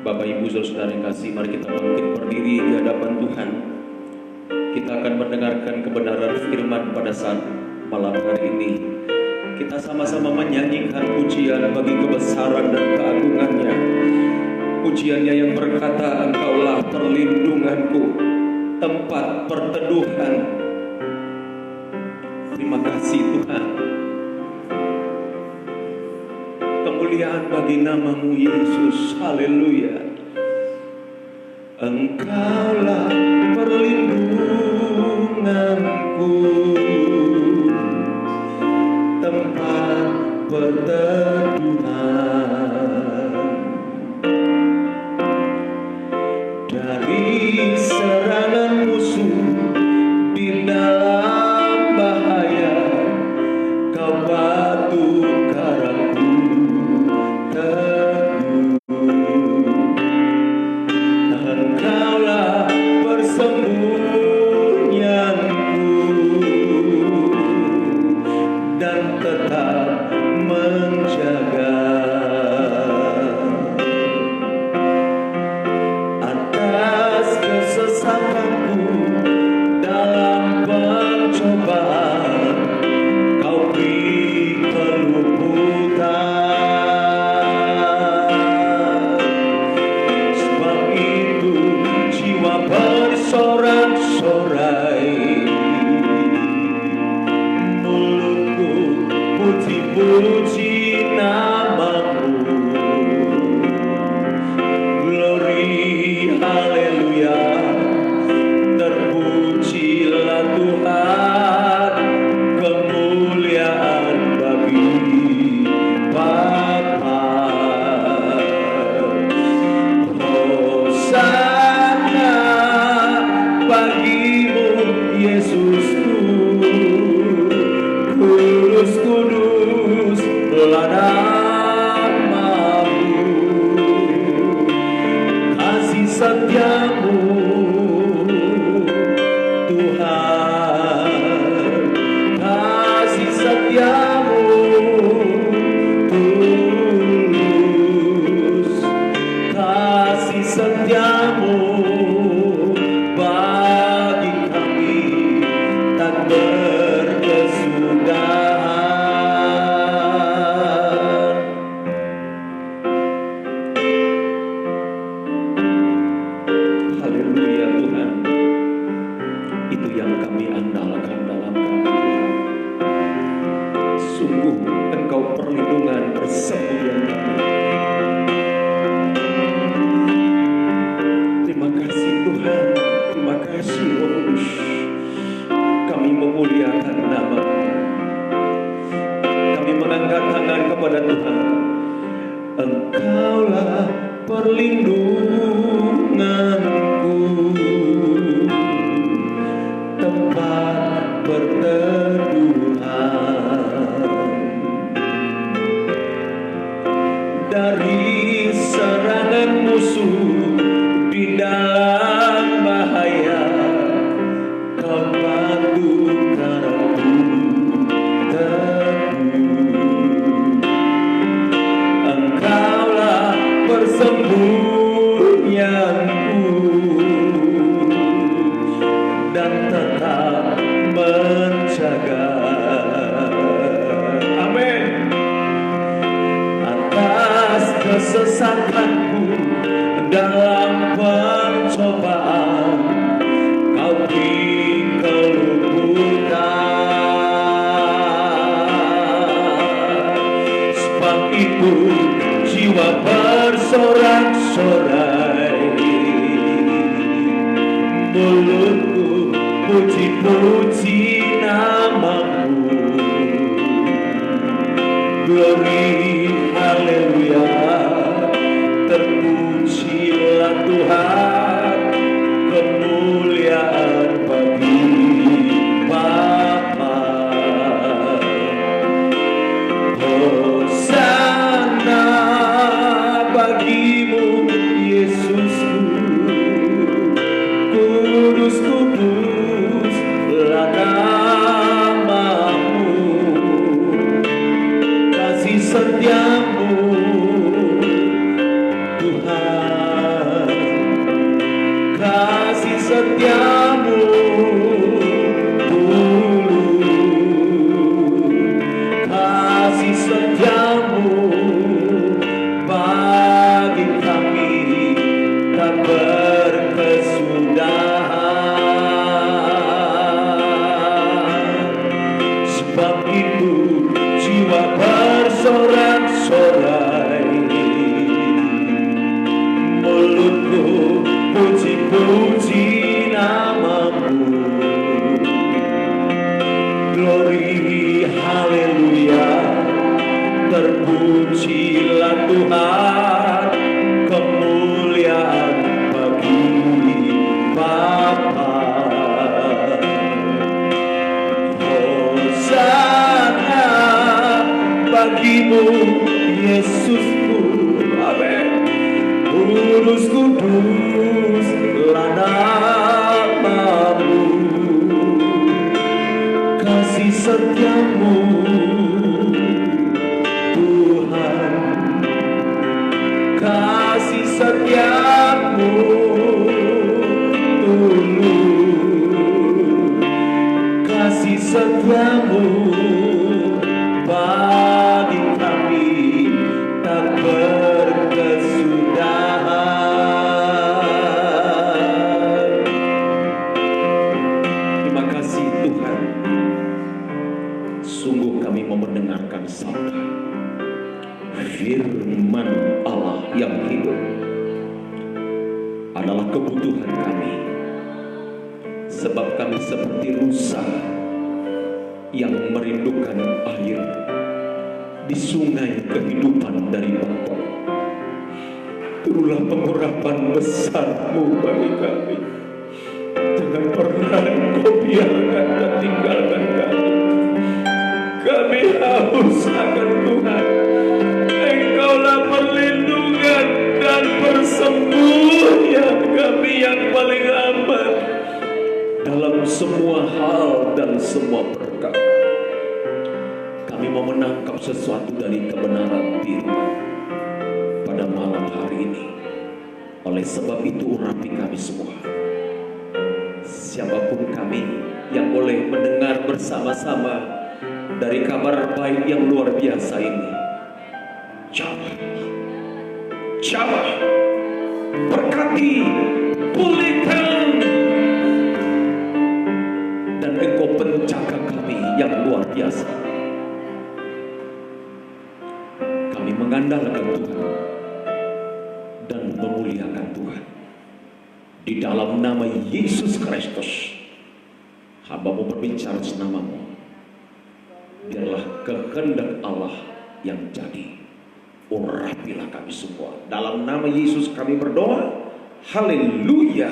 Bapak Ibu Saudara yang kasih, mari kita bangkit berdiri di hadapan Tuhan. Kita akan mendengarkan kebenaran firman pada saat malam hari ini. Kita sama-sama menyanyikan pujian bagi kebesaran dan keagungannya. Pujiannya yang berkata, Engkaulah perlindunganku, tempat perteduhan. Terima kasih Tuhan. Kemuliaan bagi namamu Yesus. Haleluya. Engkaulah perlindunganku, tempat perteduhan dari serangan musuh di dalam bahaya. Kau batu karangku teguh, Engkaulah persembunyianku dan tetap menjaga. Atas kesesakanku dalam pencobaan, Kau beri keluputan. Sebab itu jiwa bersorak-sorai, mulutku puji-puji namamu. Glory, haleluya, terpujilah Tuhan, kemuliaan bagi Bapa. Hosana bagimu Yesusku, kudus-kudus namamu. Kasih setiamu Tuhan, kasih setiamu tulus, kasih setiamu bagi kami tak berkesudahan. Haleluya Tuhan, itu yang kami andalkan dalam kami Tuhan. Sungguh Engkau perlindungan persembunyian kami. Terima kasih Tuhan, terima kasih Roh Kudus. Kami memuliakan nama-Mu. Kami mengangkat tangan kepada Tuhan. Engkaulah perlindunganku, tempat perteduhan dari serangan musuh di dalam bahaya. Kau batu karangku teguh, Engkaulah persembunyianku dan tetap menjaga. Amin. Atas kesesakanku dalam pencobaan, Kau beri keluputan. Sebab itu jiwa bersorak-sorai, mulutku puji-puji namamu. Glory, haleluya, terpujilah Tuhan, kemuliaan bagi Bapa. Hosana bagimu Yesusku, kudus-kudus namamu. Tuhan, kemuliaan bagi Bapa. Hosana bagimu Yesusku, amin. Kudus kudus namamu, kasih setiamu Tuhan, kasih setiamu tulus, kasih setiamu bagi kami tak berkesudahan. Terima kasih Tuhan, sungguh kami mau mendengarkan sabda firman Allah yang hidup adalah kebutuhan kami, sebab kami seperti rusa yang merindukan air di sungai kehidupan dari Bapa. Itulah pengurapan besar-Mu bagi kami. Jangan pernah Engkau biarkan dan tinggalkan kami. Kami haus akan Tuhan. Engkaulah perlindungan dan persembunyian kami yang paling aman dalam semua hal dan semua perkara. Kami mau menangkap sesuatu dari kebenaran firman pada malam hari ini. Oleh sebab itu urapi kami semua. Siapapun kami yang boleh mendengar bersama-sama dari kabar baik yang luar biasa ini, jamah, berkati, pulihkan, dan Engkau penjaga kami yang luar biasa. Kami mengandalkan Tuhan dan memuliakan Tuhan. Di dalam nama Yesus Kristus, hamba-Mu berbicara senamamu. Biarlah kehendak Allah yang jadi. Urapilah kami semua. Dalam nama Yesus kami berdoa. Haleluya.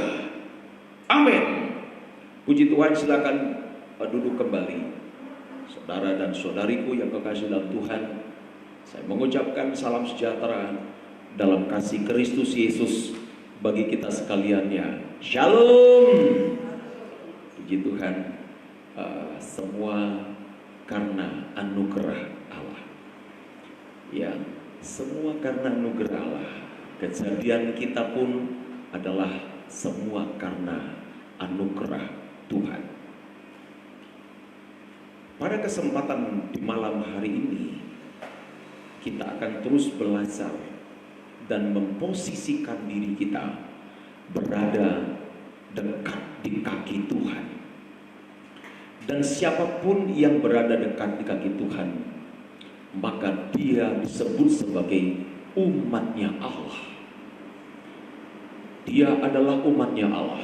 Amin. Puji Tuhan, silakan duduk kembali. Saudara dan saudariku yang kekasih dalam Tuhan, saya mengucapkan salam sejahtera dalam kasih Kristus Yesus bagi kita sekaliannya. Shalom. Puji Tuhan, semua karena anugerah Allah. Ya, semua karena anugerah Allah. Kejadian kita pun adalah semua karena anugerah Tuhan. Pada kesempatan di malam hari ini, kita akan terus belajar dan memposisikan diri kita berada dekat di kaki Tuhan. Dan siapapun yang berada dekat di kaki Tuhan, maka dia disebut sebagai umatnya Allah. Dia adalah umatnya Allah.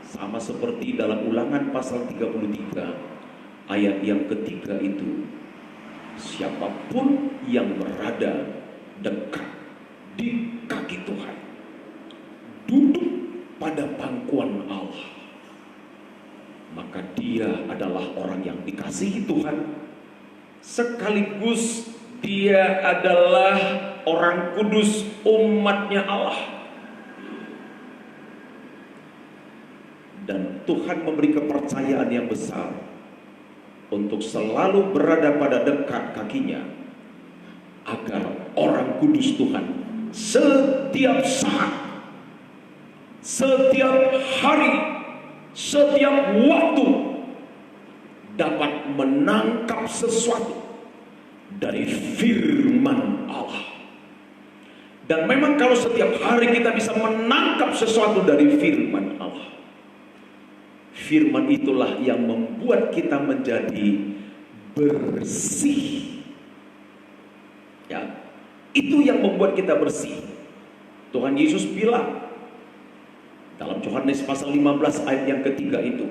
Sama seperti dalam Ulangan pasal 33 ayat yang ketiga itu, siapapun yang berada dekat di kaki Tuhan, duduk pada pangkuan Allah, maka dia adalah orang yang dikasihi Tuhan, sekaligus dia adalah orang kudus, umatnya Allah. Dan Tuhan memberi kepercayaan yang besar untuk selalu berada pada dekat kakinya, agar orang kudus Tuhan setiap saat, setiap hari, setiap waktu dapat menangkap sesuatu dari firman Allah. Dan memang kalau setiap hari kita bisa menangkap sesuatu dari firman Allah, firman itulah yang membuat kita menjadi bersih. Ya, itu yang membuat kita bersih. Tuhan Yesus bilang dalam Yohanes pasal 15 ayat yang ketiga itu,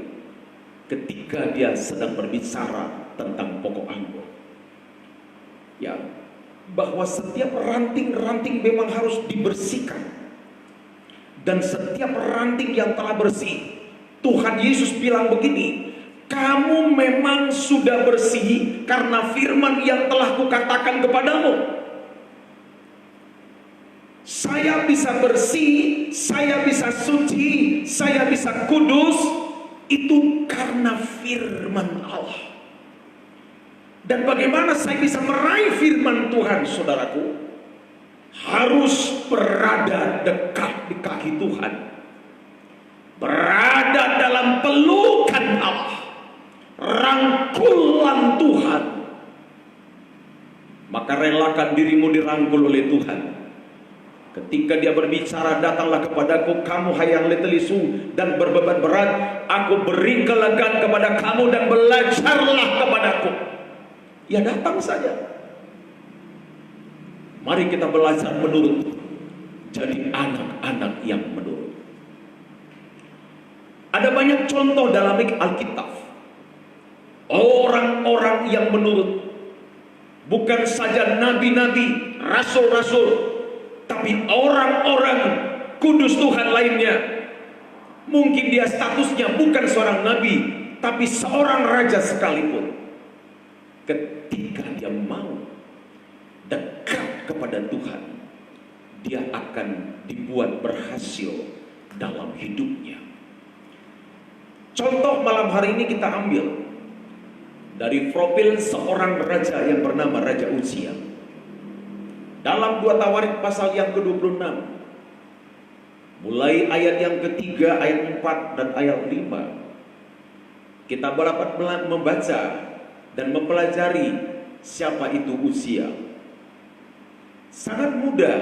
ketika dia sedang berbicara tentang pokok anggur, ya, bahwa setiap ranting-ranting memang harus dibersihkan. Dan setiap ranting yang telah bersih, Tuhan Yesus bilang begini, kamu memang sudah bersih karena firman yang telah kukatakan kepadamu. Saya bisa bersih, saya bisa suci, saya bisa kudus, itu karena firman Allah. Dan bagaimana saya bisa meraih firman Tuhan, saudaraku? Harus berada dekat di kaki Tuhan, berada dalam pelukan Allah, rangkulan Tuhan. Maka relakan dirimu dirangkul oleh Tuhan. Ketika dia berbicara, datanglah kepadaku kamu hai yang letih lesu dan berbeban berat, aku beri kelegaan kepada kamu dan belajarlah kepadaku. Ya datang saja. Mari kita belajar menurut, jadi anak-anak yang menurut. Ada banyak contoh dalam Alkitab, orang-orang yang menurut. Bukan saja nabi-nabi, rasul-rasul, tapi orang-orang kudus Tuhan lainnya. Mungkin dia statusnya bukan seorang nabi, tapi seorang raja sekalipun. Ketika dia mau dekat kepada Tuhan, dia akan dibuat berhasil dalam hidupnya. Contoh malam hari ini kita ambil dari profil seorang raja yang bernama Raja Uzia. Dalam 2 Tawarik pasal yang ke-26, mulai ayat yang ketiga, ayat 4 dan ayat 5, kita dapat membaca dan mempelajari siapa itu Uzia. Sangat muda,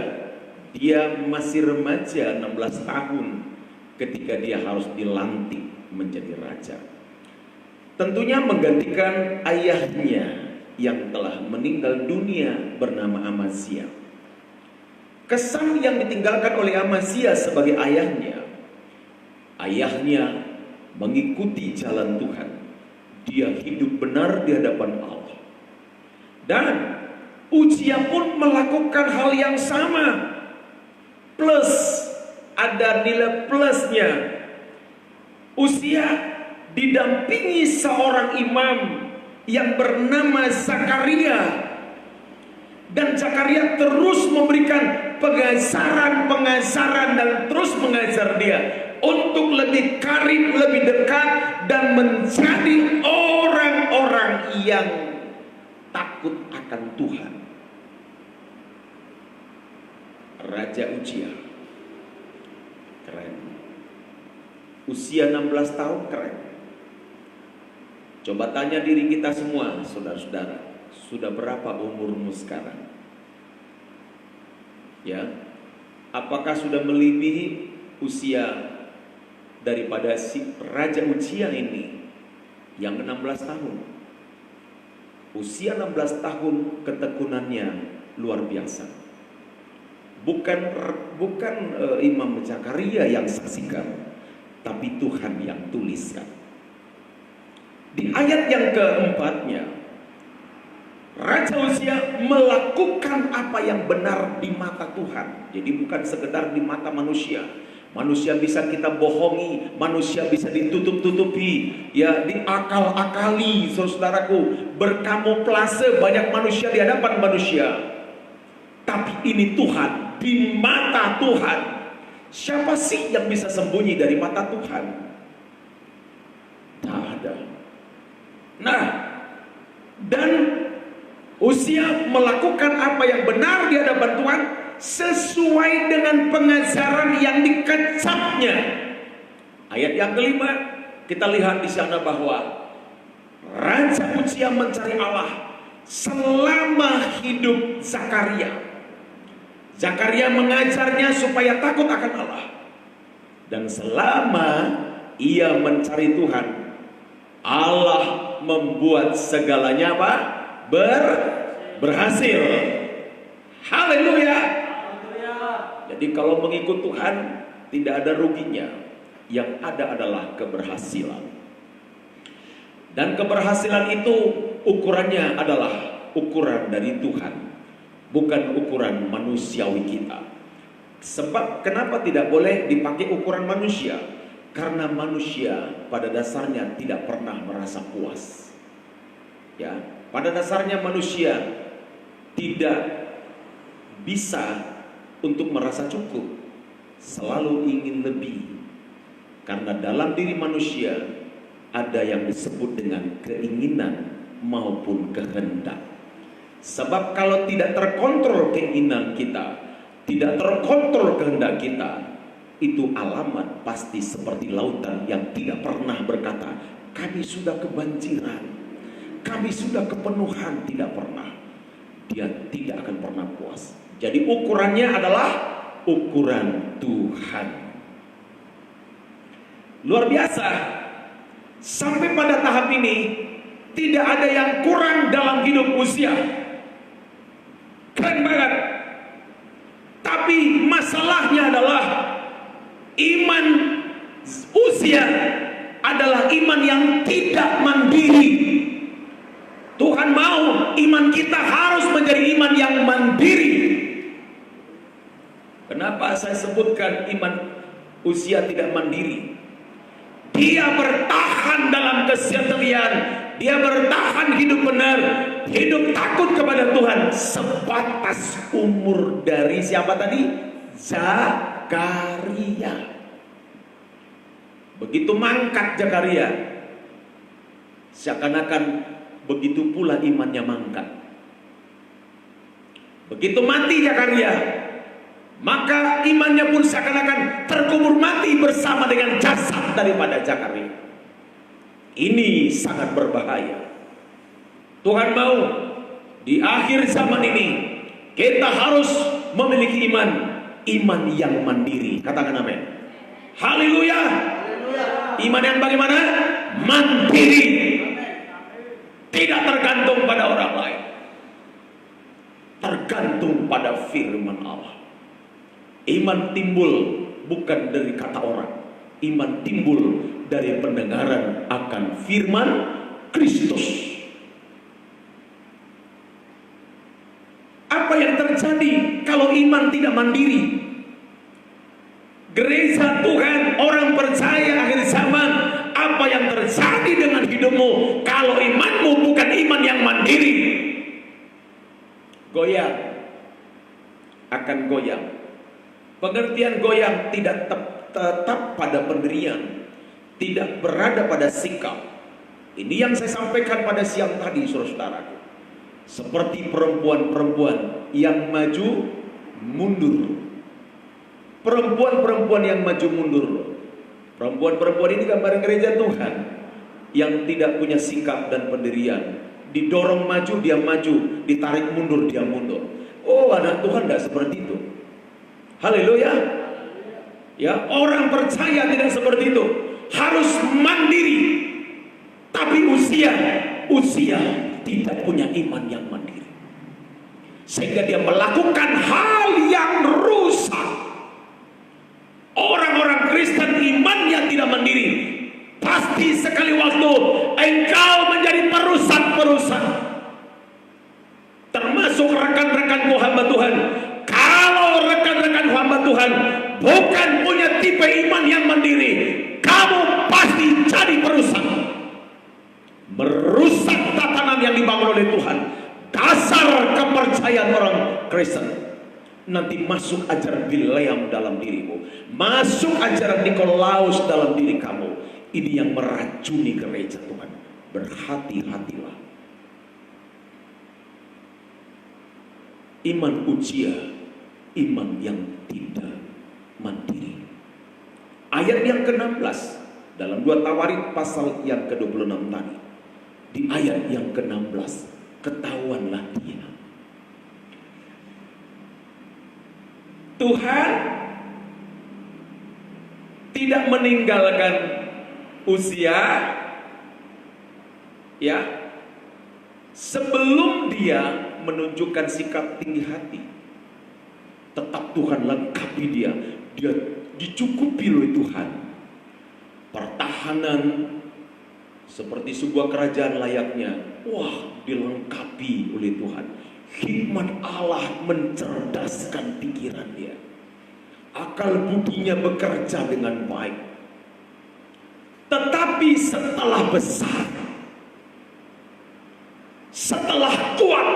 dia masih remaja 16 tahun ketika dia harus dilantik menjadi raja. Tentunya menggantikan ayahnya yang telah meninggal dunia bernama Amazia. Kesan yang ditinggalkan oleh Amazia sebagai ayahnya mengikuti jalan Tuhan. Dia hidup benar di hadapan Allah. Dan Uzia pun melakukan hal yang sama. Plus, ada nilai plusnya. Uzia didampingi seorang imam yang bernama Zakaria. Dan Zakaria terus memberikan pengajaran dan terus mengajar dia untuk lebih karib, lebih dekat dan menjadi orang-orang yang takut akan Tuhan. Raja Uzia keren. Usia 16 tahun keren. Coba tanya diri kita semua, saudara-saudara, sudah berapa umurmu sekarang? Ya, apakah sudah melebihi usia daripada si Raja Uzia ini yang 16 tahun? Usia 16 tahun ketekunannya luar biasa. Bukan Imam Zakaria yang saksikan, tapi Tuhan yang tuliskan. Di ayat yang keempatnya, Raja Uzia melakukan apa yang benar di mata Tuhan. Jadi bukan sekedar di mata manusia. Manusia bisa kita bohongi, manusia bisa ditutup-tutupi, ya diakal-akali, saudaraku, berkamuflase banyak manusia di hadapan manusia. Tapi ini Tuhan, di mata Tuhan. Siapa sih yang bisa sembunyi dari mata Tuhan? Tak ada. Nah, dan Uzia melakukan apa yang benar di hadapan Tuhan sesuai dengan pengajaran yang dikecapnya. Ayat yang kelima, kita lihat di sana bahwa Raja Uzia mencari Allah selama hidup Zakaria. Zakaria mengajarnya supaya takut akan Allah. Dan selama ia mencari Tuhan, Allah membuat segalanya apa? Berhasil. Haleluya. Jadi kalau mengikut Tuhan tidak ada ruginya. Yang ada adalah keberhasilan. Dan keberhasilan itu ukurannya adalah ukuran dari Tuhan. bukan ukuran manusiawi kita. Sebab kenapa tidak boleh dipakai ukuran manusia? Karena manusia pada dasarnya tidak pernah merasa puas. Ya, pada dasarnya manusia tidak bisa untuk merasa cukup, selalu ingin lebih. Karena dalam diri manusia ada yang disebut dengan keinginan maupun kehendak. Sebab kalau tidak terkontrol keinginan kita, tidak terkontrol kehendak kita, itu alamat pasti seperti lautan yang tidak pernah berkata, kami sudah kebanjiran, kami sudah kepenuhan. Tidak pernah. Dia tidak akan pernah puas. Jadi ukurannya adalah ukuran Tuhan. Luar biasa. Sampai pada tahap ini tidak ada yang kurang dalam hidup Uzia. Keren banget. Tapi masalahnya adalah iman Uzia adalah iman yang tidak mandiri. Tuhan mau iman kita harus menjadi iman yang mandiri. Kenapa saya sebutkan iman Uzia tidak mandiri? Dia bertahan dalam kesetiaan, dia bertahan hidup benar, hidup takut kepada Tuhan sebatas umur dari siapa tadi? Zakaria. Begitu mangkat Zakaria, seakan-akan begitu pula imannya mangkat. Begitu mati Zakaria, maka imannya pun seakan-akan terkubur mati bersama dengan jasad daripada Zakaria. Ini sangat berbahaya. Tuhan mau di akhir zaman ini kita harus memiliki iman yang mandiri. Katakan amin. Haleluya. Iman yang bagaimana? Mandiri. Tidak tergantung pada orang lain, tergantung pada firman Allah. Iman timbul bukan dari kata orang, iman timbul dari pendengaran akan firman Kristus. Apa yang terjadi kalau iman tidak mandiri? Gereja Tuhan, orang percaya akhir zaman, apa yang terjadi dengan hidupmu kalau imanmu bukan iman yang mandiri? Goyang, akan goyang. Pengertian goyang tidak tetap pada pendirian, tidak berada pada sikap. Ini yang saya sampaikan pada siang tadi, saudara-saudaraku. Seperti perempuan-perempuan yang maju mundur. Perempuan-perempuan yang maju mundur. Perempuan-perempuan ini gambaran gereja Tuhan yang tidak punya sikap dan pendirian. Didorong maju, dia maju. Ditarik mundur, dia mundur. Oh, anak Tuhan tidak seperti itu. Haleluya. Ya, orang percaya tidak seperti itu. Harus mandiri. Tapi Uzia tidak punya iman yang mandiri. Sehingga dia melakukan hal yang rusak. Orang-orang Kristen imannya tidak mandiri. Pasti sekali waktu engkau menjadi perusak-perusak. Termasuk rekan-rekan hamba Tuhan. Kalau rekan-rekan hamba Tuhan bukan punya tipe iman yang mandiri, kamu pasti jadi perusak. Merusak tatanan yang dibangun oleh Tuhan. Dasar kepercayaan orang Kristen. Nanti masuk ajaran Bileam dalam dirimu, masuk ajaran Nikolaus dalam diri kamu. Ini yang meracuni gereja Tuhan. Berhati-hatilah. Iman Uzia, iman yang tidak mandiri. Ayat yang ke-16 dalam 2 Tawarik pasal yang ke-26 tadi. Di ayat yang ke-16, ketahuanlah dia. Tuhan tidak meninggalkan Uzia, ya, sebelum dia menunjukkan sikap tinggi hati. Tetap Tuhan lengkapi dia. Dia dicukupi oleh Tuhan. Pertahanan seperti sebuah kerajaan layaknya, wah, dilengkapi oleh Tuhan. Hikmat Allah mencerdaskan pikirannya. Akal budinya bekerja dengan baik. Tetapi setelah besar, setelah kuat,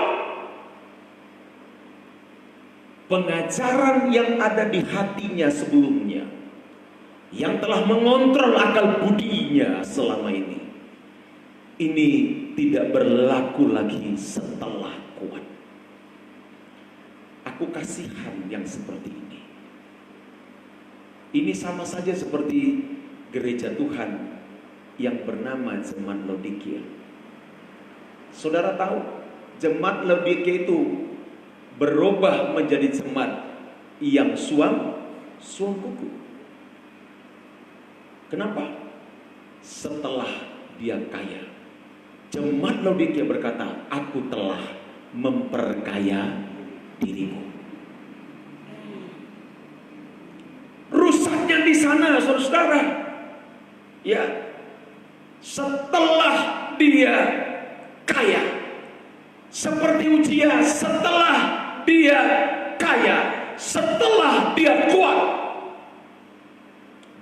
pengajaran yang ada di hatinya sebelumnya, yang telah mengontrol akal budinya selama ini tidak berlaku lagi setelah kuat. Aku kasihan yang seperti ini. Ini sama saja seperti gereja Tuhan yang bernama Jemaat Laodikia. Saudara tahu, Jemaat Laodikia itu berubah menjadi jemaat yang suam kuku. Kenapa? Setelah dia kaya, Jemaat Laodikia berkata, aku telah memperkaya diriku. Rusaknya di sana, saudara. Ya, setelah dia kaya, seperti Uzia, setelah dia kaya, setelah dia kuat,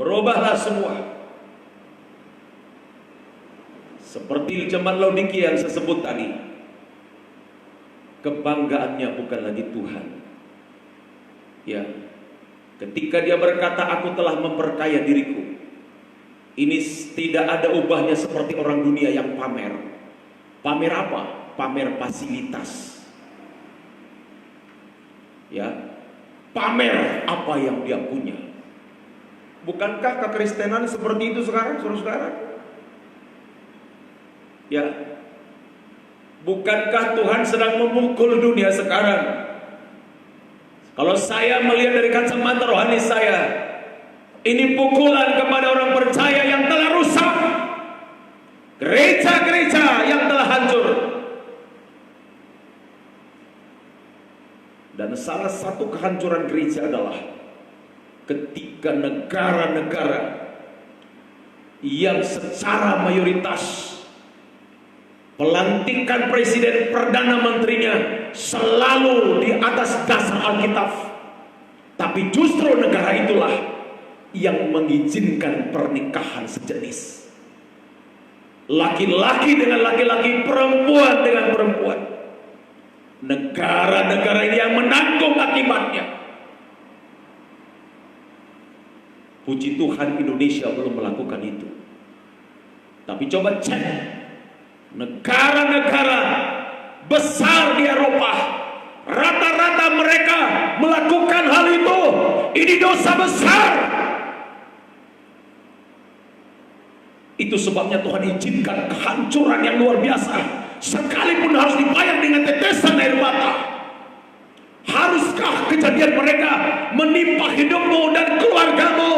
berubahlah semua. Seperti jemaat Laodikia yang saya sebut tadi, kebanggaannya bukan lagi Tuhan. Ya, ketika dia berkata, aku telah memperkaya diriku, ini tidak ada ubahnya seperti orang dunia yang pamer. Pamer apa? Pamer fasilitas. Ya, pamer apa yang dia punya. Bukankah kekristenan seperti itu sekarang, saudara-saudara? Ya, bukankah Tuhan sedang memukul dunia sekarang? Kalau saya melihat dari kacamata rohani saya, ini pukulan kepada orang percaya yang telah rusak, gereja-gereja yang telah hancur. Dan salah satu kehancuran gereja adalah ketika negara-negara yang secara mayoritas pelantikan presiden perdana menterinya selalu di atas dasar Alkitab, tapi justru negara itulah yang mengizinkan pernikahan sejenis, laki-laki dengan laki-laki, perempuan dengan perempuan. Negara-negara ini yang menanggung akibatnya. Puji Tuhan Indonesia belum melakukan itu. Tapi coba cek negara-negara besar di Eropa, rata-rata mereka melakukan hal itu. Ini dosa besar. Itu sebabnya Tuhan izinkan kehancuran yang luar biasa, sekalipun harus dibayar dengan tetesan air mata. Haruskah kejadian mereka menimpa hidupmu dan keluargamu?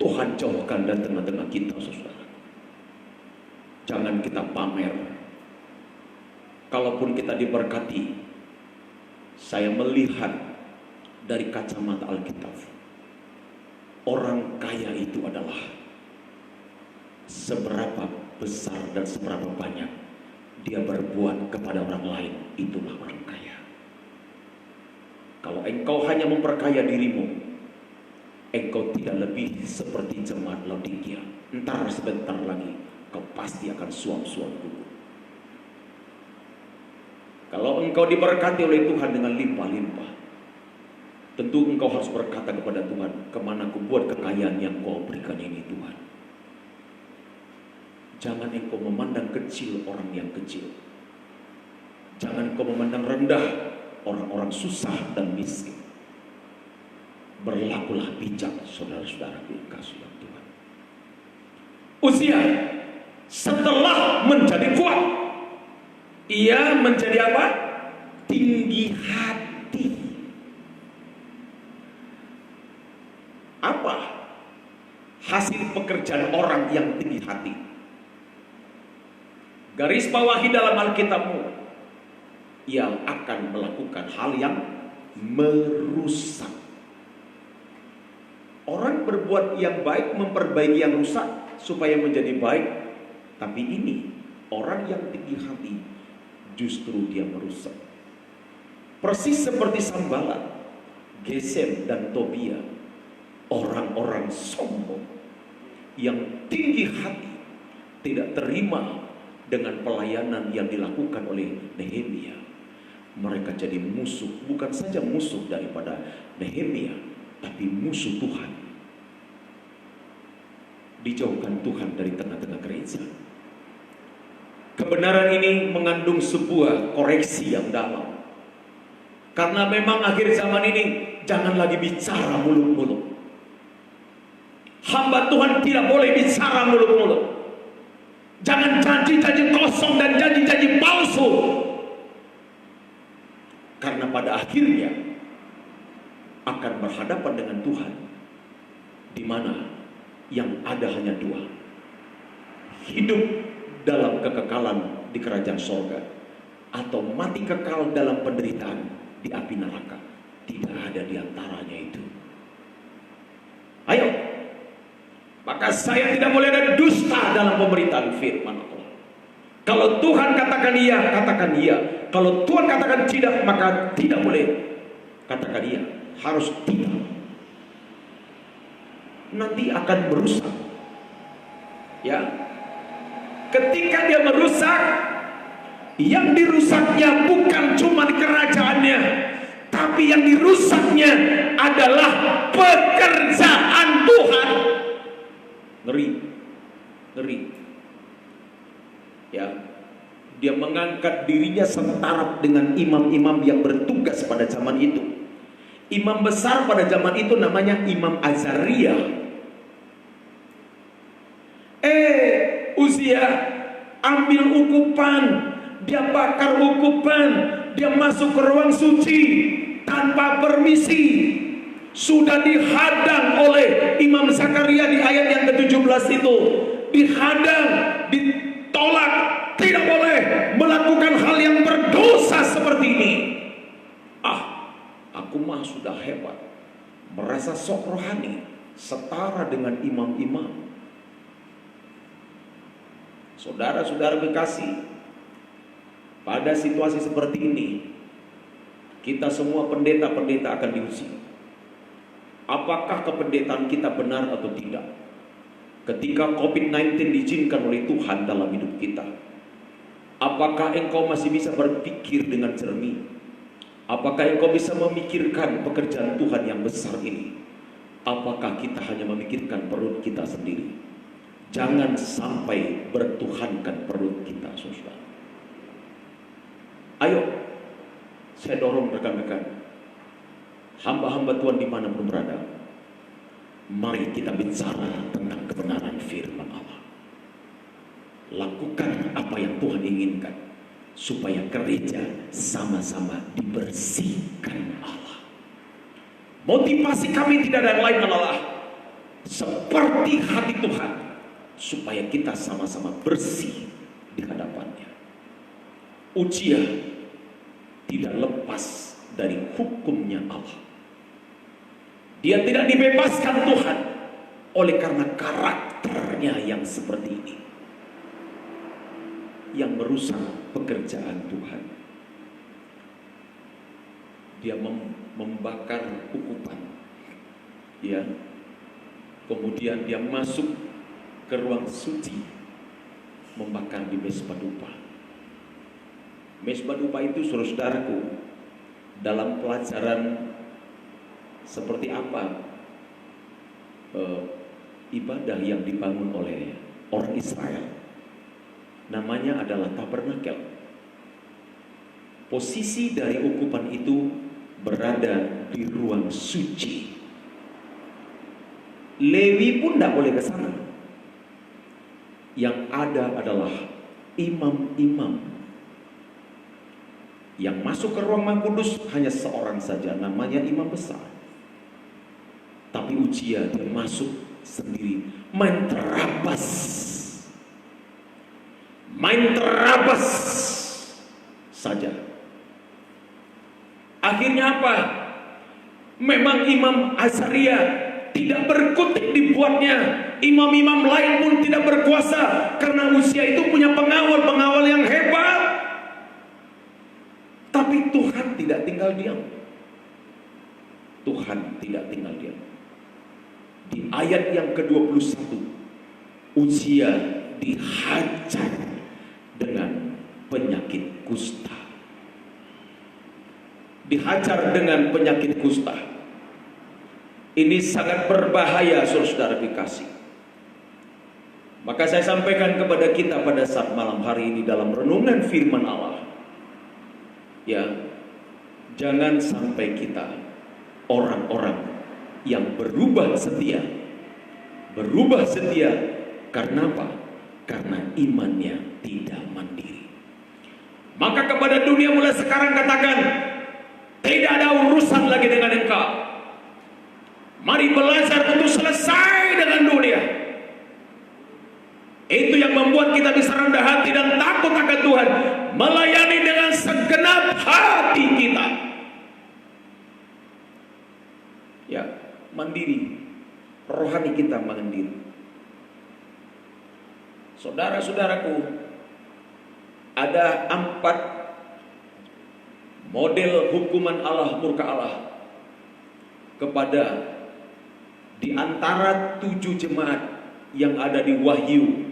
Tuhan jauhkan dari tengah-tengah kita, saudara. Jangan kita pamer. Kalaupun kita diberkati, saya melihat dari kacamata Alkitab, orang kaya itu adalah seberapa besar dan seberapa banyak dia berbuat kepada orang lain, itulah orang kaya. Kalau engkau hanya memperkaya dirimu, engkau tidak lebih seperti jemaat Laodikia. Entar sebentar lagi kau pasti akan suam-suam dulu. Kalau engkau diberkati oleh Tuhan dengan limpah-limpah, tentu engkau harus berkata kepada Tuhan, kemana ku buat kekayaan yang kau berikan ini Tuhan. Jangan engkau memandang kecil orang yang kecil. Jangan engkau memandang rendah orang-orang susah dan miskin. Berlakulah bijak, saudara-saudara dikasihi Tuhan. Uzia setelah menjadi kuat, ia menjadi apa? Tinggi hati. Apa hasil pekerjaan orang yang tinggi hati? Garis bawahi dalam Alkitabmu, ia akan melakukan hal yang merusak. Orang berbuat yang baik memperbaiki yang rusak supaya menjadi baik. Tapi ini orang yang tinggi hati, justru dia merusak. Persis seperti Sanballat, Gesem dan Tobia, orang-orang sombong yang tinggi hati, tidak terima dengan pelayanan yang dilakukan oleh Nehemia. Mereka jadi musuh, bukan saja musuh daripada Nehemia, tapi musuh Tuhan. Dijauhkan Tuhan dari tengah-tengah gereja. Kebenaran ini mengandung sebuah koreksi yang dalam. Karena memang akhir zaman ini jangan lagi bicara mulut-mulut. Hamba Tuhan tidak boleh bicara mulut-mulut. Jangan janji-janji kosong dan janji-janji palsu. Karena pada akhirnya akan berhadapan dengan Tuhan, di mana yang ada hanya dua: hidup dalam kekekalan di kerajaan sorga, atau mati kekal dalam penderitaan di api neraka. Tidak ada di antaranya itu. Ayo, maka saya tidak boleh ada dusta dalam pemberitaan firman Allah. Kalau Tuhan katakan iya, katakan iya. Kalau Tuhan katakan tidak, maka tidak boleh katakan iya. Harus tidak. Nanti akan merusak. Ya, ketika dia merusak, yang dirusaknya bukan cuma kerajaannya, tapi yang dirusaknya adalah pekerjaan Tuhan. Ngeri, ngeri. Ya, dia mengangkat dirinya setara dengan imam-imam yang bertugas pada zaman itu. Imam besar pada zaman itu namanya Imam Azaria. Uzia ambil ukupan, dia bakar ukupan, dia masuk ke ruang suci tanpa permisi. Sudah dihadang oleh Imam Zakaria di ayat yang ke-17 itu. Dihadang, ditolak, tidak boleh melakukan hal yang berdosa seperti ini. Aku mah sudah hebat, merasa sok rohani, setara dengan imam-imam. Saudara-saudara kekasih, pada situasi seperti ini, kita semua pendeta-pendeta akan diuji. Apakah kependetaan kita benar atau tidak? Ketika COVID-19 diizinkan oleh Tuhan dalam hidup kita, apakah engkau masih bisa berpikir dengan jernih? Apakah engkau bisa memikirkan pekerjaan Tuhan yang besar ini? Apakah kita hanya memikirkan perut kita sendiri? Jangan sampai bertuhankan perut kita, saudara. Ayo, saya dorong rekan-rekan, hamba-hamba Tuhan dimanapun berada, mari kita bicara tentang kebenaran firman Allah. Lakukan apa yang Tuhan inginkan, supaya gereja sama-sama dibersihkan Allah. Motivasi kami tidak ada lain adalah seperti hati Tuhan, supaya kita sama-sama bersih di hadapannya. Uzia tidak lepas dari hukumnya Allah. Dia tidak dibebaskan Tuhan oleh karena karakternya yang seperti ini, yang merusak pekerjaan Tuhan. Dia membakar ukupan, ya. Kemudian dia masuk ke ruang suci, membakar di mezbah dupa. Mezbah dupa itu, saudaraku, dalam pelajaran seperti apa ibadah yang dibangun oleh orang Israel, namanya adalah tabernakel. Posisi dari ukupan itu berada di ruang suci. Lewi pun tidak boleh ke sana. Yang ada adalah imam-imam. Yang masuk ke ruang Maha Kudus hanya seorang saja, namanya imam besar. Tapi Uzia dia masuk sendiri, main terabas saja. Akhirnya apa? Memang Imam Azaria tidak berkutik dibuatnya. Imam-imam lain pun tidak berkuasa, karena Uzia itu punya pengawal yang hebat. tidak tinggal diam. Tuhan tidak tinggal diam. Di ayat yang ke-21, Uzia dihajar dengan penyakit kusta. Dihajar dengan penyakit kusta. Ini sangat berbahaya, saudara dikasih. Maka saya sampaikan kepada kita pada saat malam hari ini dalam renungan firman Allah, ya, jangan sampai kita orang-orang yang berubah setia. Berubah setia karena apa? Karena imannya tidak mandiri. Maka kepada dunia mulai sekarang katakan, tidak ada urusan lagi dengan engkau. Mari belajar untuk selesai dengan dunia. Itu yang membuat kita bisa rendah hati dan takut akan Tuhan, melayani dengan segenap hati kita. Ya, mandiri. Rohani kita mandiri. Saudara-saudaraku, ada 4 model hukuman Allah, murka Allah kepada di antara 7 jemaat yang ada di Wahyu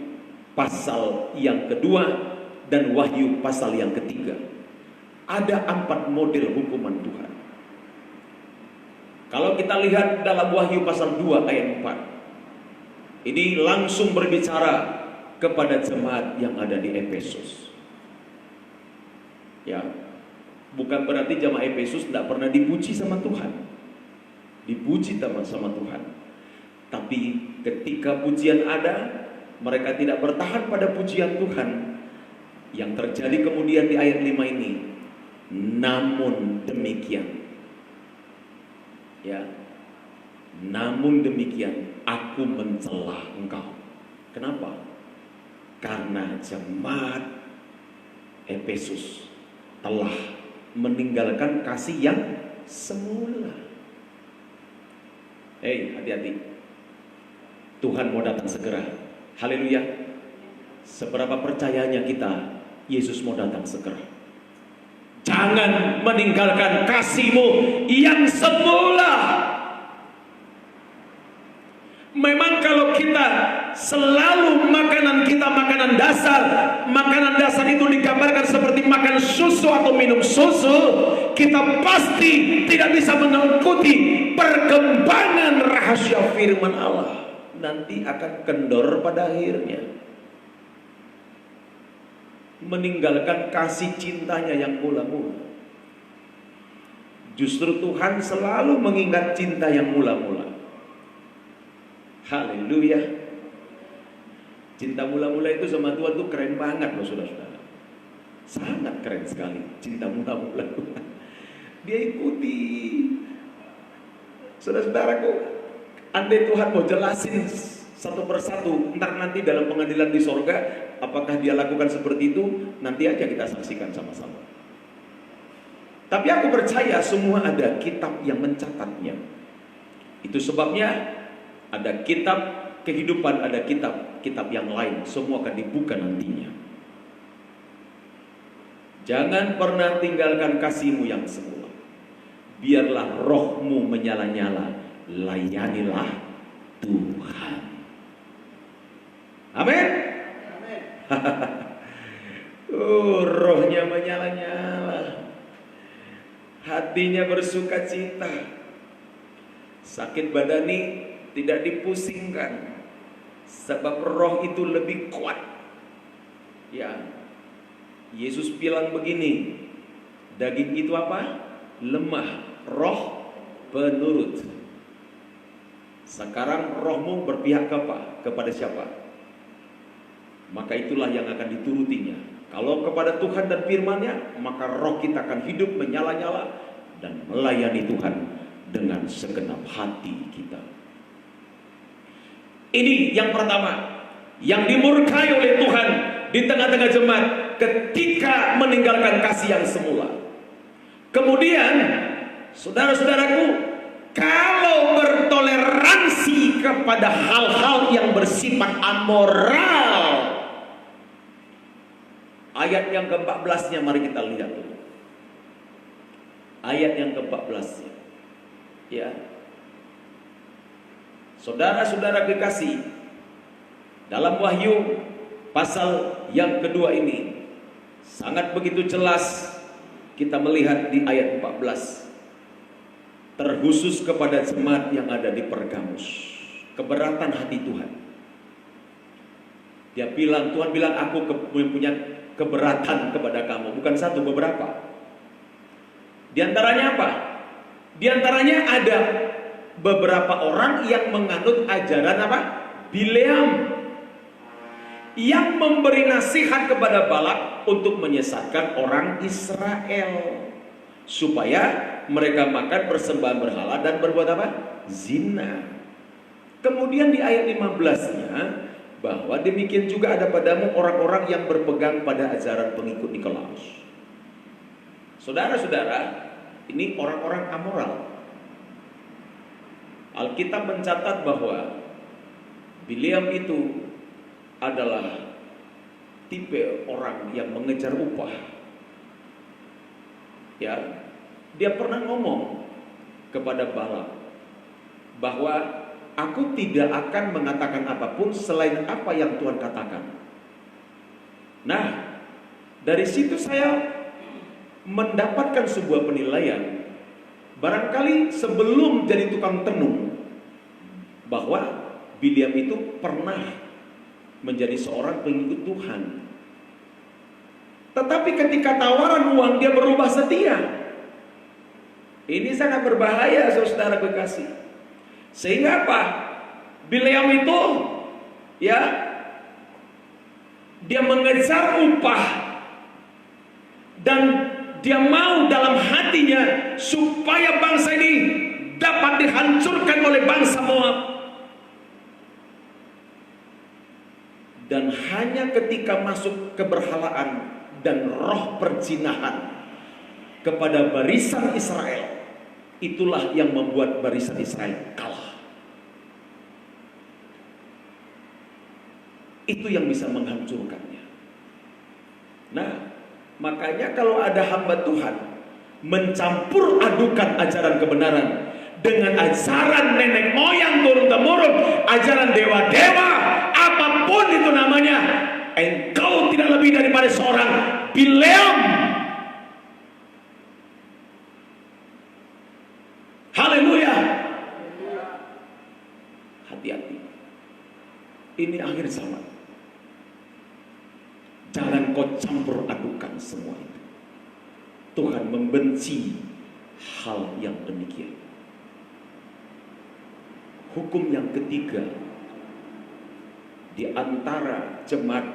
pasal yang kedua dan Wahyu pasal yang ketiga. Ada 4 model hukuman Tuhan. Kalau kita lihat dalam Wahyu pasal 2 ayat 4, ini langsung berbicara kepada jemaat yang ada di Efesus. Ya, bukan berarti jemaat Efesus tidak pernah dipuji sama Tuhan. Dipuji sama Tuhan. Tapi ketika pujian ada, mereka tidak bertahan pada pujian Tuhan. Yang terjadi kemudian di ayat 5 ini, namun demikian, ya, namun demikian aku mencela engkau. Kenapa? Karena jemaat Efesus telah meninggalkan kasih yang semula. Hati-hati, Tuhan mau datang segera. Haleluya. Seberapa percayanya kita, Yesus mau datang segera. Jangan meninggalkan kasih-Mu yang semula. Memang kalau kita selalu makanan kita makanan dasar itu digambarkan seperti makan susu atau minum susu, kita pasti tidak bisa mengikuti perkembangan rahasia firman Allah. Nanti akan kendor pada akhirnya, meninggalkan kasih cintanya yang mula-mula. Justru Tuhan selalu mengingat cinta yang mula-mula. Haleluya. Cinta mula-mula itu sama Tuhan tuh keren banget loh, saudara-saudara. Sangat keren sekali cinta mula-mula Tuhan. Dia ikuti. Saudara-saudaraku, andai Tuhan mau jelasin satu persatu, ntar nanti dalam pengadilan di sorga, apakah dia lakukan seperti itu, nanti aja kita saksikan sama-sama. Tapi aku percaya semua ada kitab yang mencatatnya. Itu sebabnya ada kitab kehidupan, ada kitab yang lain, semua akan dibuka nantinya. Jangan pernah tinggalkan kasih-Mu yang semula. Biarlah rohmu menyala-nyala, layanilah Tuhan. Amin. Rohnya menyala-nyala, hatinya bersuka cita, sakit badani tidak dipusingkan, sebab roh itu lebih kuat. Ya, Yesus bilang begini, daging itu apa? Lemah, roh penurut. Sekarang rohmu berpihak ke apa? Kepada siapa? Maka itulah yang akan diturutinya. Kalau kepada Tuhan dan firman-Nya, maka roh kita akan hidup menyala-nyala dan melayani Tuhan dengan segenap hati kita. Ini yang pertama, yang dimurkai oleh Tuhan di tengah-tengah jemaat ketika meninggalkan kasih yang semula. Kemudian, saudara-saudaraku, kalau bertoleransi kepada hal-hal yang bersifat amoral, ayat yang ke-14-nya mari kita lihat dulu. ayat yang ke-14. Ya. Saudara-saudara kekasih, dalam Wahyu pasal yang kedua ini sangat begitu jelas kita melihat di ayat 14, terkhusus kepada jemaat yang ada di Pergamus, keberatan hati Tuhan. Dia bilang, Tuhan bilang, aku punya keberatan kepada kamu, bukan satu, beberapa. Di antaranya apa? Di antaranya ada beberapa orang yang menganut ajaran apa? Bileam, yang memberi nasihat kepada Balak untuk menyesatkan orang Israel supaya mereka makan persembahan berhala dan berbuat apa? Zina. Kemudian di ayat 15-nya, bahwa demikian juga ada padamu orang-orang yang berpegang pada ajaran pengikut Nikolaus. Saudara-saudara, ini orang-orang amoral. Alkitab mencatat bahwa Bileam itu adalah tipe orang yang mengejar upah. Ya, dia pernah ngomong kepada Balak bahwa aku tidak akan mengatakan apapun selain apa yang Tuhan katakan. Nah, dari situ saya mendapatkan sebuah penilaian. Barangkali sebelum jadi tukang tenung, bahwa Bileam itu pernah menjadi seorang pengikut Tuhan. Tetapi ketika tawaran uang, dia berubah setia. Ini sangat berbahaya, saudara kekasih. Sehingga apa? Bileam itu, ya, dia mengejar upah, dan dia mau dalam hatinya supaya bangsa ini dapat dihancurkan oleh bangsa Moab. Dan hanya ketika masuk keberhalaan dan roh perzinahan kepada barisan Israel, itulah yang membuat barisan Israel kalah. Itu yang bisa menghancurkannya. Nah, makanya kalau ada hamba Tuhan mencampur adukan ajaran kebenaran dengan ajaran nenek moyang turun-temurun, ajaran dewa-dewa, apapun itu namanya, engkau tidak lebih daripada seorang Bileam. Haleluya. Hati-hati. Ini akhir zaman. Jangan kau campur adukan semua itu. Tuhan membenci hal yang demikian. Hukum yang ketiga di antara jemaat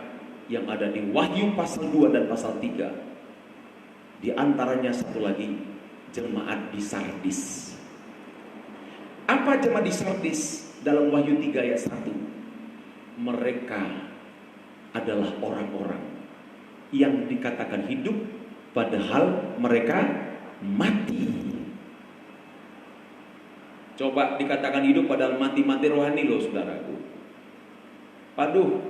yang ada di Wahyu pasal 2 dan pasal 3, di antaranya satu lagi, jemaat di Sardis. Apa jemaat di Sardis? Dalam Wahyu 3 ayat 1, mereka adalah orang-orang yang dikatakan hidup padahal mereka mati. Coba dikatakan hidup padahal mati-mati rohani loh, saudaraku. Aduh,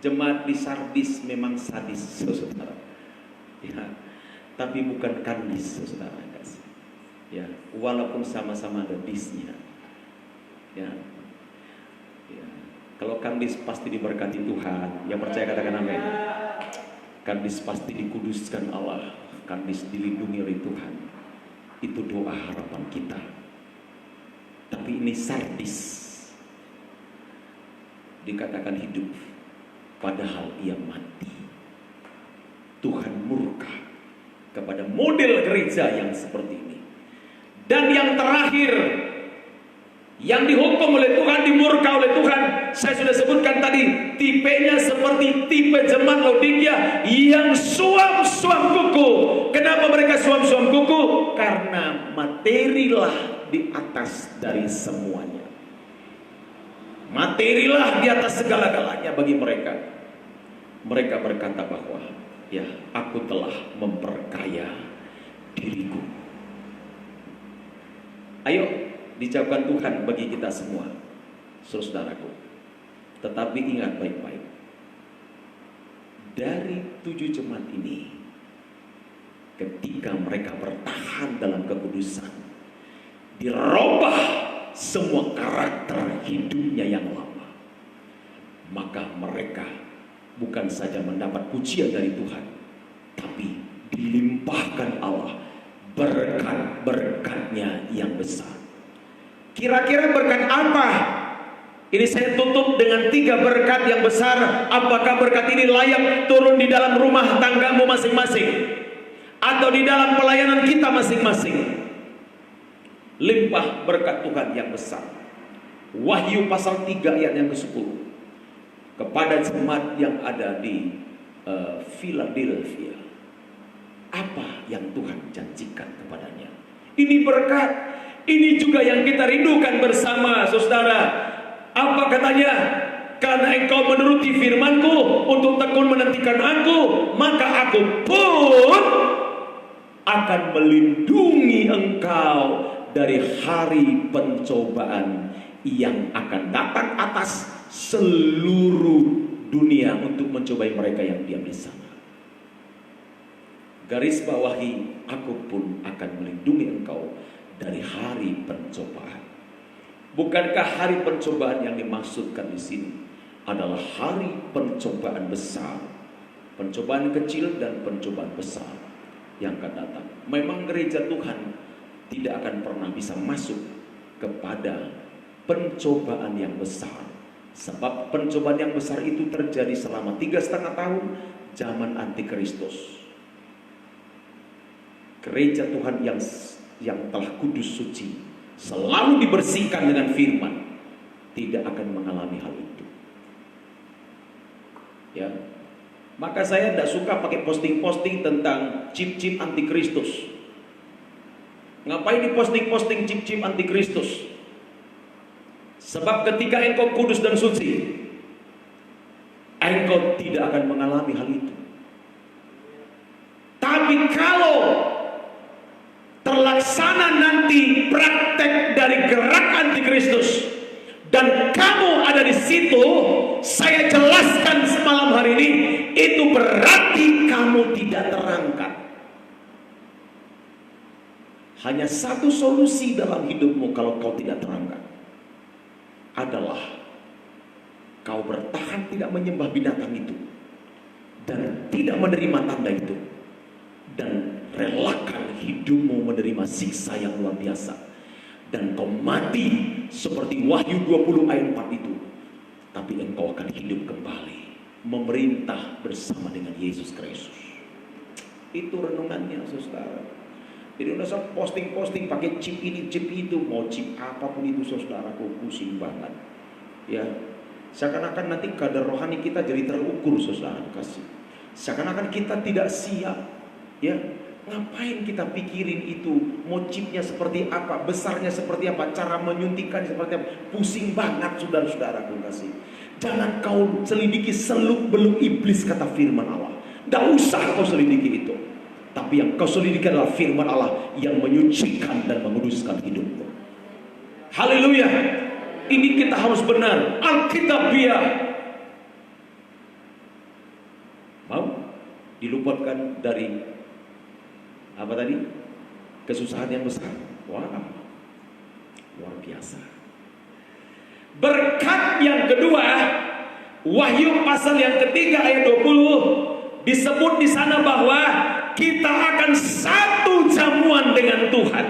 jemaat di Sardis memang sadis, saudara. Ya, tapi bukan kandis, saudara. Ya, walaupun sama-sama ada disnya. Ya, ya. Kalau kandis pasti diberkati Tuhan. Yang percaya katakan amin. Kandis pasti dikuduskan Allah. Kandis dilindungi oleh Tuhan. Itu doa harapan kita. Tapi ini Sardis, dikatakan hidup padahal ia mati. Tuhan murka kepada model gereja yang seperti ini. Dan yang terakhir, yang dihukum oleh Tuhan, dimurka oleh Tuhan, saya sudah sebutkan tadi, tipenya seperti tipe jemaat Laodikia yang suam-suam kuku. Kenapa mereka suam-suam kuku? Karena materilah di atas dari semuanya. Materilah di atas segala-galanya bagi mereka. Mereka berkata bahwa, ya, aku telah memperkaya diriku. Ayo dijawabkan Tuhan bagi kita semua, saudaraku. Tetapi ingat baik-baik, dari 7 jemaat ini, ketika ketika mereka bertahan dalam kekudusan, dirubah semua karakter hidupnya yang lama, maka mereka bukan saja mendapat pujian dari Tuhan, tapi dilimpahkan Allah berkat-berkatnya yang besar. Kira-kira berkat apa? Ini saya tutup dengan 3 berkat yang besar. Apakah berkat ini layak turun di dalam rumah tanggamu masing-masing, atau di dalam pelayanan kita masing-masing? Limpah berkat Tuhan yang besar. Wahyu pasal 3 ayat yang ke-10. Kepada jemaat yang ada di Philadelphia, apa yang Tuhan janjikan kepadanya? Ini berkat. Ini juga yang kita rindukan bersama, saudara. Apa katanya? Karena engkau menuruti firman-Ku untuk tekun menantikan Aku, maka Aku pun akan melindungi engkau dari hari pencobaan yang akan datang atas seluruh dunia untuk mencobai mereka yang diam di sana. Garis bawahi, Aku pun akan melindungi engkau dari hari pencobaan. Bukankah hari pencobaan yang dimaksudkan di sini adalah hari pencobaan besar, pencobaan kecil dan pencobaan besar yang akan datang? Memang gereja Tuhan tidak akan pernah bisa masuk kepada pencobaan yang besar, sebab pencobaan yang besar itu terjadi selama 3,5 tahun zaman antikristus. Gereja Tuhan yang telah kudus suci, selalu dibersihkan dengan firman, tidak akan mengalami hal itu. Ya, maka saya tidak suka pakai posting-posting tentang chip-chip antikristus. Ngapain diposting-posting chip-chip antikristus? Sebab ketika engkau kudus dan suci, engkau tidak akan mengalami hal itu. Tapi kalau terlaksana nanti praktek dari gerak antikristus dan kamu ada di situ, saya jelaskan semalam hari ini, itu berarti kamu tidak terangkat. Hanya satu solusi dalam hidupmu kalau kau tidak terangkat, adalah kau bertahan tidak menyembah binatang itu dan tidak menerima tanda itu, dan relakan hidupmu menerima siksa yang luar biasa, dan kau mati seperti Wahyu 20 ayat 4 itu, tapi engkau akan hidup kembali memerintah bersama dengan Yesus Kristus. Itu renungannya, saudara. Jadi udah saya posting-posting pakai chip ini, chip itu, mau chip apapun itu, saudara, aku pusing banget. Ya, seakan-akan nanti kadar rohani kita jadi terukur, saudara kasih. Seakan-akan kita tidak siap. Ya, ngapain kita pikirin itu, mau chipnya seperti apa, besarnya seperti apa, cara menyuntikkan seperti apa? Pusing banget, saudara-saudara kasih. Jangan kau selidiki seluk-beluk iblis, kata firman Allah. Tidak usah kau selidiki itu. Tapi yang kau selidiki adalah firman Allah yang menyucikan dan menguduskan hidupmu. Haleluya. Ini kita harus benar Alkitabiah. Mau diluputkan dari apa tadi? Kesusahan yang besar. Wah, luar biasa. Berkat yang kedua, Wahyu pasal yang ketiga ayat 20, disebut di sana bahwa kita akan satu jamuan dengan Tuhan,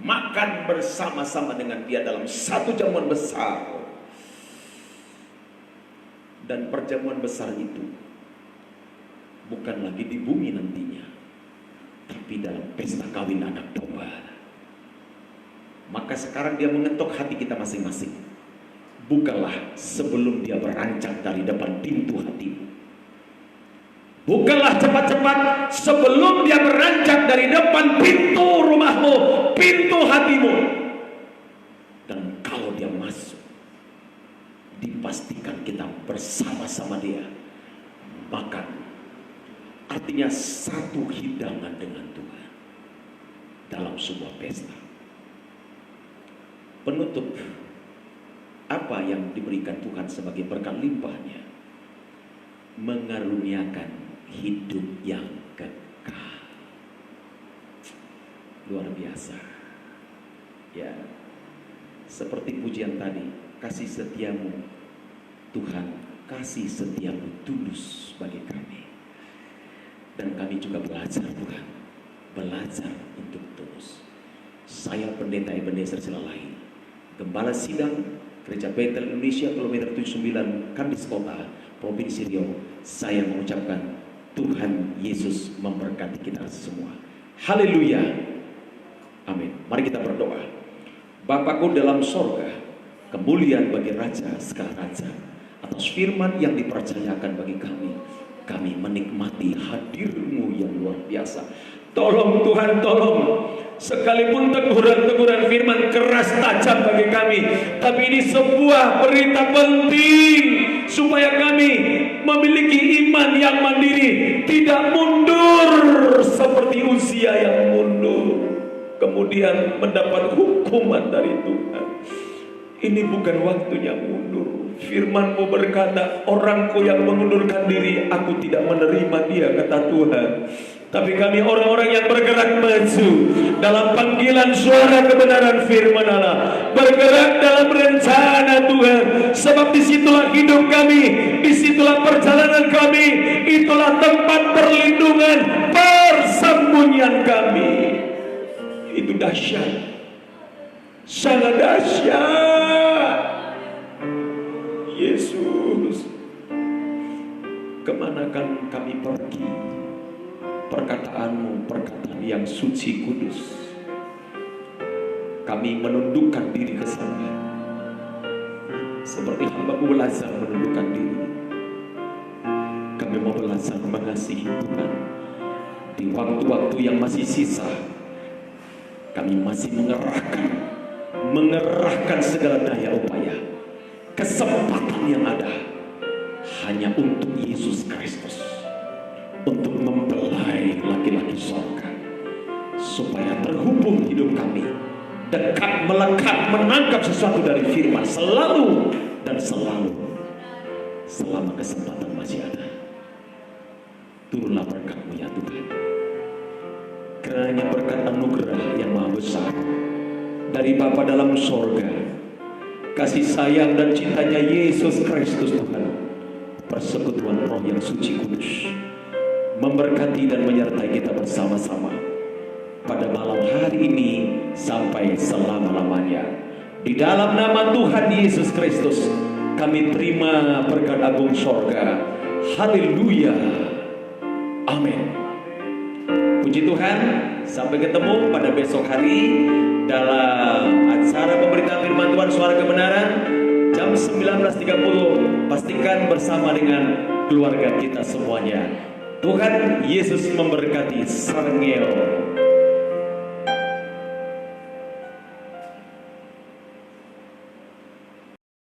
makan bersama-sama dengan Dia dalam satu jamuan besar. Dan perjamuan besar itu bukan lagi di bumi nantinya, tapi dalam pesta kawin anak domba. Maka sekarang Dia mengetuk hati kita masing-masing. Bukalah sebelum Dia berancang dari depan pintu hatimu. Bukalah cepat-cepat sebelum Dia beranjak dari depan pintu rumahmu, pintu hatimu. Dan kalau Dia masuk, dipastikan kita bersama-sama Dia makan. Artinya satu hidangan dengan Tuhan dalam sebuah pesta. Penutup, apa yang diberikan Tuhan sebagai berkat limpahnya? Mengaruniakan hidup yang kekal. luar biasa. Ya, seperti pujian tadi, kasih setiamu Tuhan, kasih setiamu tulus bagi kami. Dan kami juga belajar Tuhan, belajar untuk tulus. Saya pendeta Ebenezer Silalahi, Gembala Sidang Gereja Betel Indonesia kilometer 79 Kandis Kota, Provinsi Riau. Saya mengucapkan Tuhan Yesus memberkati kita semua. Haleluya. Amin. Mari kita berdoa. Bapakku dalam sorga, kemuliaan bagi Raja segala Raja. Atas firman yang dipercayakan bagi kami, kami menikmati hadir-Mu yang luar biasa. Tolong Tuhan, tolong. Sekalipun teguran-teguran firman keras tajam bagi kami, tapi ini sebuah berita penting supaya kami memiliki iman yang mandiri, tidak mundur seperti Uzia yang mundur kemudian mendapat hukuman dari Tuhan. Ini bukan waktunya mundur. Firman-Mu berkata, orangku yang mengundurkan diri, aku tidak menerima dia, kata Tuhan. Tapi kami orang-orang yang bergerak maju dalam panggilan suara kebenaran firman Allah, bergerak dalam rencana Tuhan. Sebab disitulah hidup kami, disitulah perjalanan kami, itulah tempat perlindungan, persembunyian kami. Itu dahsyat, sangat dahsyat. Yesus, kemanakan kami pergi, perkataan-Mu perkataan yang suci kudus. Kami menundukkan diri ke sana, seperti hamba-Mu belajar menundukkan diri. Kami mau belajar mengasihi Tuhan. Di waktu-waktu yang masih sisa, kami masih mengerahkan segala daya upaya, kesempatan yang ada hanya untuk Yesus Kristus, untuk mempelai laki-laki surga, supaya terhubung hidup kami, dekat, melekat, menangkap sesuatu dari firman selalu dan selalu, selama kesempatan masih ada. Turunlah berkat-Mu ya Tuhan. Kiranya berkat anugerah yang maha besar dari Bapa dalam sorga, kasih sayang dan cintanya Yesus Kristus Tuhan, persekutuan Roh yang suci kudus, memberkati dan menyertai kita bersama-sama pada malam hari ini sampai selama-lamanya. Di dalam nama Tuhan Yesus Kristus kami terima berkat agung sorga. Haleluya. Amin. Puji Tuhan, sampai ketemu pada besok hari dalam acara pemberitaan firman Tuhan Suara Kebenaran jam 19.30. Pastikan bersama dengan keluarga kita semuanya. Tuhan Yesus memberkati. Sarengeo.